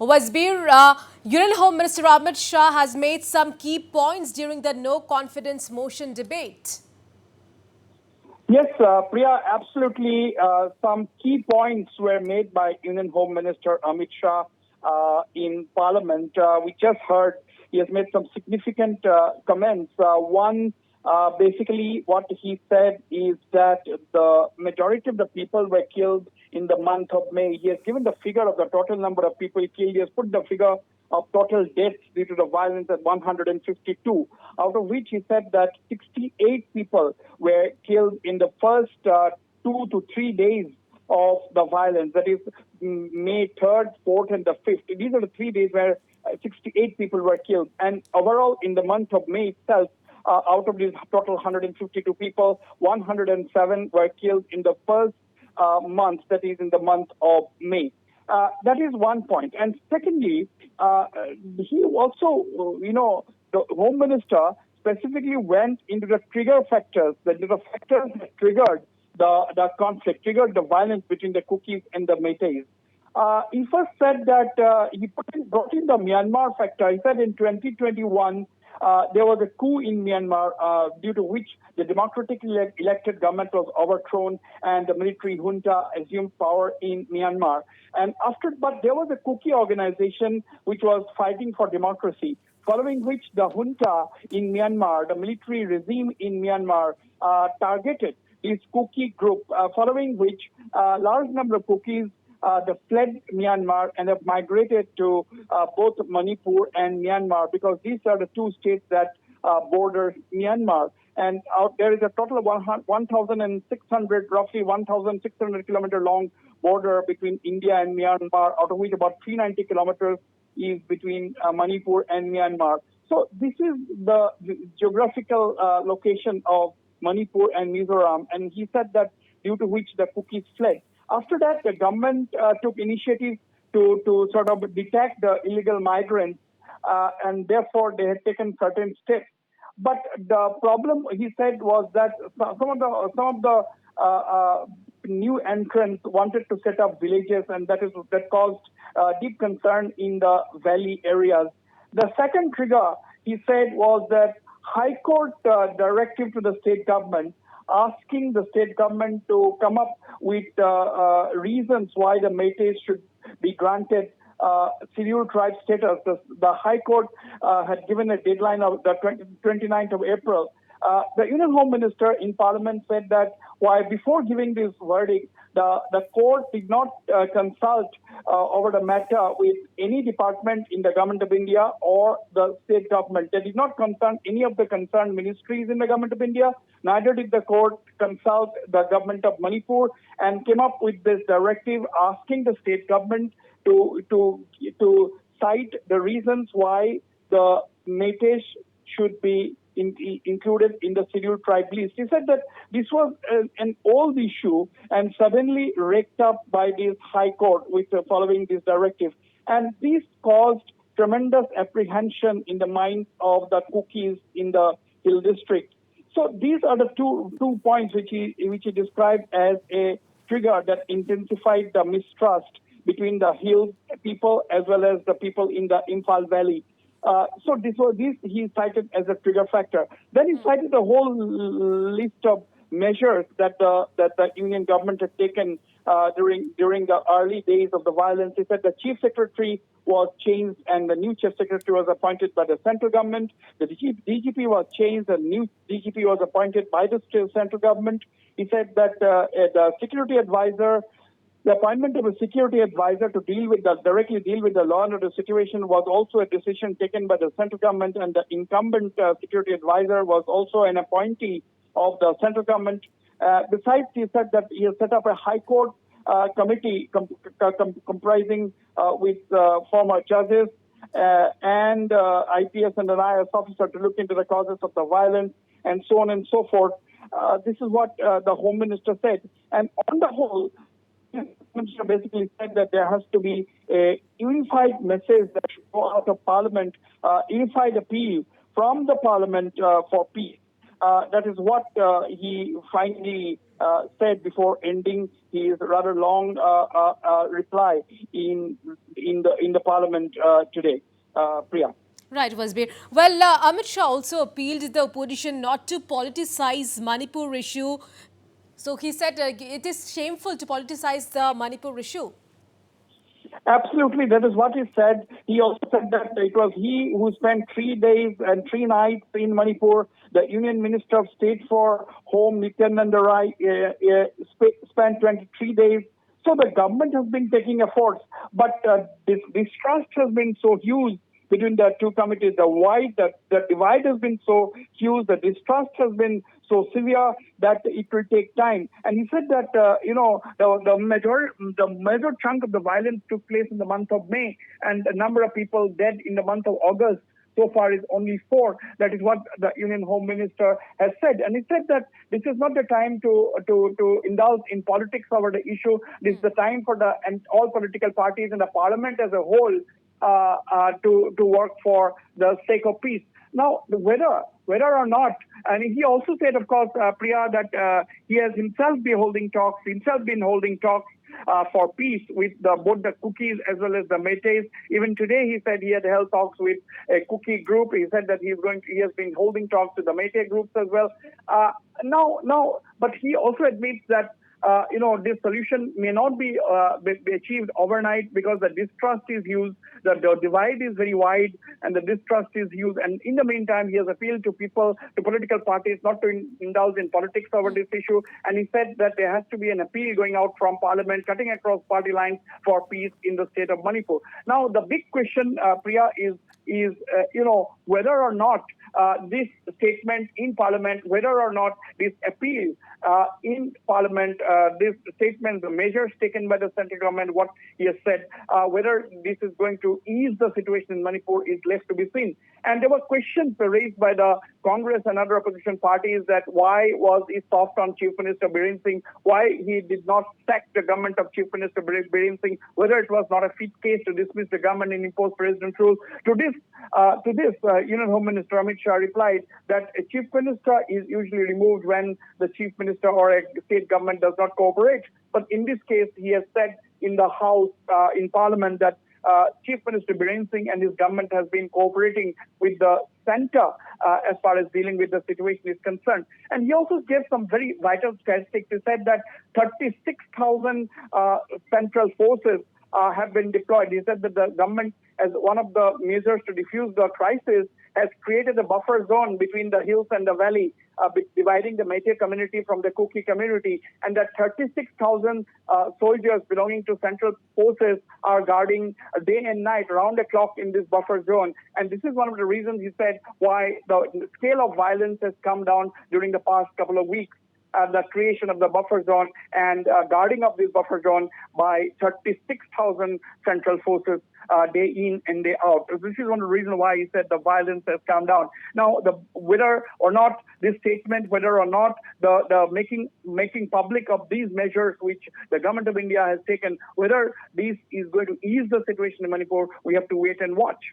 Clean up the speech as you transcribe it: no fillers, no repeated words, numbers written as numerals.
Wasbir, Union Home Minister Amit Shah has made some key points during the no confidence motion debate. Yes, Priya, absolutely. Some key points were made by Union Home Minister Amit Shah in Parliament. We just heard he has made some significant comments. One, basically, what he said is that the majority of the people were killed in the month of May. He has given the figure of the total number of people killed. He has put the figure of total deaths due to the violence at 152, out of which he said that 68 people were killed in the first 2 to 3 days of the violence, that is May 3rd, 4th, and the 5th. These are the 3 days where 68 people were killed. And overall, in the month of May itself, out of these total 152 people, 107 were killed in the first month, that is in the month of May. That is one point. And secondly, he also, the Home Minister specifically went into the trigger factors, the factors that triggered the conflict, triggered the violence between the Kukis and the Meiteis. He first said that he brought in the Myanmar factor. He said in 2021, there was a coup in Myanmar due to which the democratically elected government was overthrown and the military junta assumed power in Myanmar. But there was a Kuki organization which was fighting for democracy, following which the junta in Myanmar, the military regime in Myanmar, targeted this Kuki group, following which a large number of Kukis they fled Myanmar and have migrated to both Manipur and Myanmar, because these are the two states that border Myanmar. And there is a total of 1,600, roughly 1,600 kilometer long border between India and Myanmar, out of which about 390 kilometers is between Manipur and Myanmar. So this is the geographical location of Manipur and Mizoram. And he said that due to which the Kukis fled. After that, the government took initiative to sort of detect the illegal migrants, and therefore they had taken certain steps. But the problem, he said, was that some of the new entrants wanted to set up villages, and that caused deep concern in the valley areas. The second trigger, he said, was that High Court directive to the state government, asking the state government to come up with reasons why the Meiteis should be granted scheduled tribe status. The High Court had given a deadline of the 29th of April. The Union Home Minister in Parliament said that why before giving this verdict, the court did not consult over the matter with any department in the Government of India or the state government. They did not consult any of the concerned ministries in the Government of India. Neither did the court consult the government of Manipur, and came up with this directive asking the state government to cite the reasons why the Meiteis should be included in the scheduled tribe list. He said that this was an old issue and suddenly raked up by this High Court with following this directive. And this caused tremendous apprehension in the minds of the Kukis in the Hill District. So these are the two points which he described as a trigger that intensified the mistrust between the Hill people as well as the people in the Imphal Valley. So this he cited as a trigger factor. Then he cited a whole list of measures that the Union government had taken during the early days of the violence. He said the chief secretary was changed and the new chief secretary was appointed by the central government. The DGP was changed and new DGP was appointed by the central government. He said that the security advisor, the appointment of a security advisor to directly deal with the law and order situation was also a decision taken by the central government, and the incumbent security advisor was also an appointee of the central government. Besides, he said that he has set up a High Court committee comprising with former judges and IPS and an IS officer to look into the causes of the violence and so on and so forth. This is what the Home Minister said. And on the whole, the Minister basically said that there has to be a unified message that should go out of Parliament, unified appeal from the Parliament for peace. That is what he finally said before ending his rather long reply in the parliament today. Priya. Right, Wasbir. Well, Amit Shah also appealed the opposition not to politicize Manipur issue. So he said it is shameful to politicize the Manipur issue. Absolutely, that is what he said. He also said that it was he who spent 3 days and 3 nights in Manipur. The Union Minister of State for Home, 𝗏𝗏𝗏𝗏 spent 23 days. So the government has been taking efforts, but this distrust has been so huge between the two committees. The divide has been so huge, the distrust has been so severe that it will take time. And he said that the major chunk of the violence took place in the month of May, and the number of people dead in the month of August so far is only 4. That is what the Union Home Minister has said. And he said that this is not the time to indulge in politics over the issue. This is the time for all political parties and the parliament as a whole to work for the sake of peace. Now, whether or not, and he also said, of course, Priya, that he has himself been holding talks for peace with both the Kukis as well as the Meiteis. Even today, he said he had held talks with a Kuki group. He said that he has been holding talks with the Meitei groups as well. But he also admits that this solution may not be achieved overnight because the distrust is huge, the divide is very wide, and the distrust is huge. And in the meantime, he has appealed to political parties not to indulge in politics over this issue. And he said that there has to be an appeal going out from Parliament, cutting across party lines for peace in the state of Manipur. Now, the big question, Priya, is whether or not this statement in Parliament, whether or not this appeal in Parliament, this statement, the measures taken by the central government, what he has said, whether this is going to ease the situation in Manipur is left to be seen. And there were questions raised by the Congress and other opposition parties that why was he soft on Chief Minister Birren Singh, why he did not sack the government of Chief Minister Birren Singh, whether it was not a fit case to dismiss the government and impose president rule. To this, Union Home Minister Amit Shah replied that a Chief Minister is usually removed when the Chief Minister or a state government does not cooperate. But in this case, he has said in the House, in Parliament, that Chief Minister Birren Singh and his government has been cooperating with the center as far as dealing with the situation is concerned. And he also gave some very vital statistics. He said that 36,000 central forces have been deployed. He said that the government, as one of the measures to defuse the crisis, has created a buffer zone between the hills and the valley, dividing the Meitei community from the Kuki community, and that 36,000 soldiers belonging to central forces are guarding day and night, round the clock in this buffer zone. And this is one of the reasons, he said, why the scale of violence has come down during the past couple of weeks. The creation of the buffer zone and guarding of this buffer zone by 36,000 central forces day in and day out. This is one of the reasons why he said the violence has come down. Now, whether or not this statement, whether or not the making public of these measures which the government of India has taken, whether this is going to ease the situation in Manipur, we have to wait and watch.